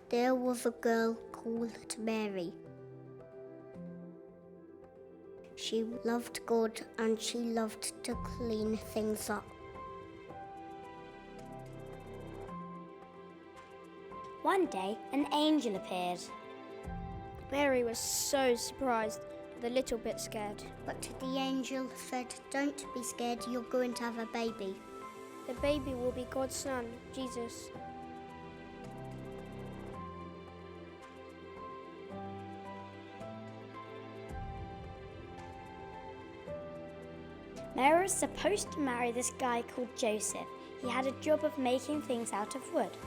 there was a girl called Mary. She loved God and she loved to clean things up. One day, an angel appeared. Mary was so surprised and a little bit scared. But the angel said, "Don't be scared, you're going to have a baby." The baby will be God's son, Jesus. Mary was supposed to marry this guy called Joseph. He had a job of making things out of wood.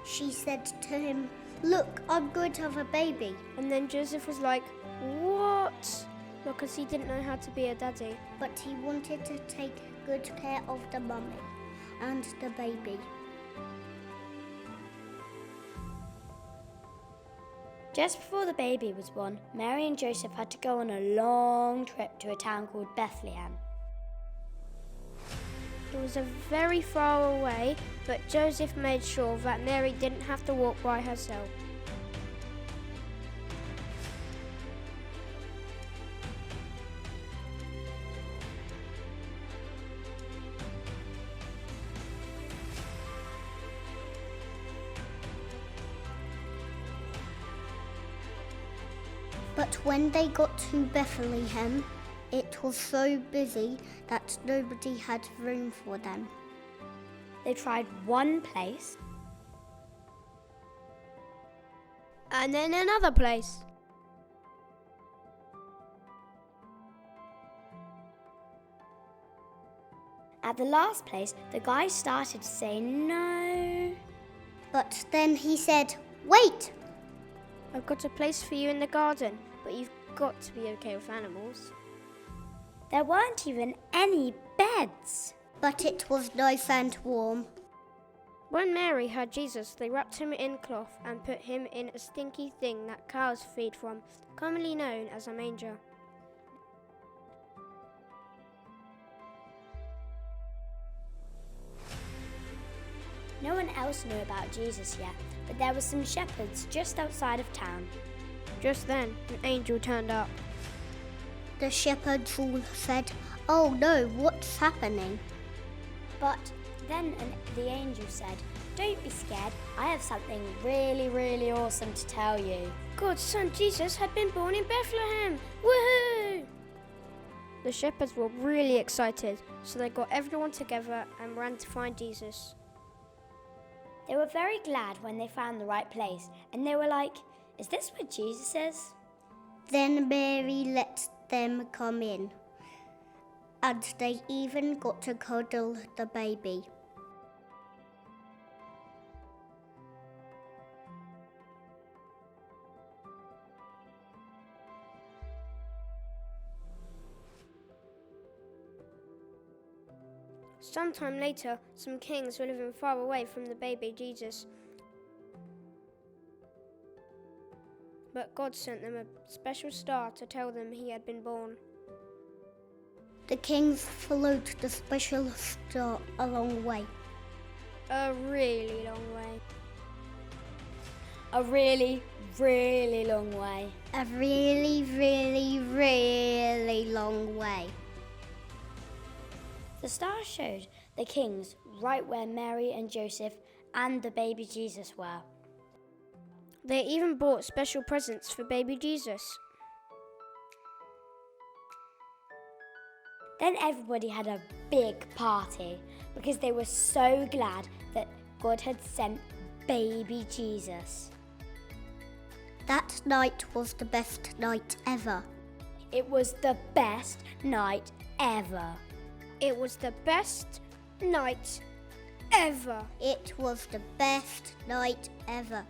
She said to him, "Look, I'm going to have a baby." And then Joseph was like, "What?" Because he didn't know how to be a daddy. But he wanted to take good care of the mummy and the baby. Just before the baby was born, Mary and Joseph had to go on a long trip to a town called Bethlehem. It was very far away, but Joseph made sure that Mary didn't have to walk by herself. But when they got to Bethlehem, it was so busy that nobody had room for them. They tried one place, And then another place. At the last place, the guy started to say no. But then he said, "Wait!" I've got a place for you in the garden, but you've got to be okay with animals. There weren't even any beds. But it was nice and warm. When Mary heard Jesus, they wrapped him in cloth and put him in a stinky thing that cows feed from, commonly known as a manger. No one else knew about Jesus yet, but there were some shepherds just outside of town. Just then, an angel turned up. The shepherds all said, "Oh no, what's happening?" But then the angel said, "Don't be scared, I have something really, really awesome to tell you." God's son Jesus had been born in Bethlehem! Woohoo! The shepherds were really excited, so they got everyone together and ran to find Jesus. They were very glad when they found the right place, and they were like, "Is this where Jesus is?" Then Mary let them come in, and they even got to cuddle the baby. Sometime later, some kings were living far away from the baby Jesus. But God sent them a special star to tell them he had been born. The kings followed the special star a long way. A really long way. A really, really long way. A really, really, really long way. The star showed the kings right where Mary and Joseph and the baby Jesus were. They even bought special presents for baby Jesus. Then everybody had a big party because they were so glad that God had sent baby Jesus. That night was the best night ever. It was the best night ever. It was the best night ever. It was the best night ever.